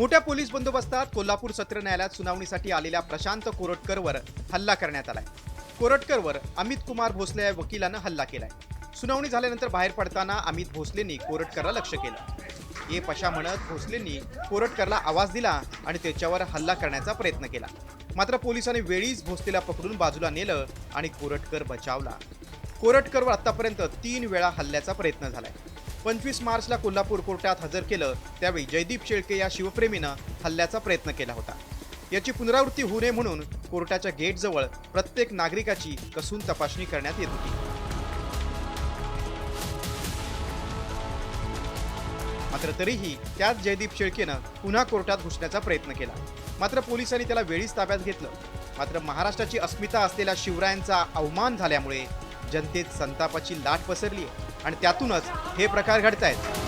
मोठ्या पोलीस बंदोबस्तात कोल्हापूर सत्र न्यायालयात सुनावणीसाठी आलेल्या प्रशांत कोरटकरवर हल्ला करण्यात आलाय. कोरटकरवर अमित कुमार भोसले या वकिलानं हल्ला केलाय. सुनावणी झाल्यानंतर बाहेर पडताना अमित भोसलेंनी कोरटकरला लक्ष केलं. ये पशा म्हणत भोसलेंनी कोरटकरला आवाज दिला आणि त्याच्यावर हल्ला करण्याचा प्रयत्न केला. मात्र पोलिसांनी वेळीच भोसलेला पकडून बाजूला नेलं आणि कोरटकर बचावला. कोरटकरवर आतापर्यंत 3 वेळा हल्ल्याचा प्रयत्न झालाय. 25 मार्चला कोल्हापूर कोर्टात हजर केलं त्यावेळी जयदीप शेळके या शिवप्रेमीनं हल्ल्याचा प्रयत्न केला होता. याची पुनरावृत्ती होऊ नये म्हणून कोर्टाच्या गेटजवळ प्रत्येक नागरिकाची कसून तपासणी करण्यात येत होती. मात्र तरीही त्याच जयदीप शेळकेनं पुन्हा कोर्टात घुसण्याचा प्रयत्न केला. मात्र पोलिसांनी त्याला वेळीच ताब्यात घेतलं. मात्र महाराष्ट्राची अस्मिता असलेल्या शिवरायांचा अवमान झाल्यामुळे जनतेत संतापाची लाट पसरली आणि त्यातूनच हे प्रकार घडतायत.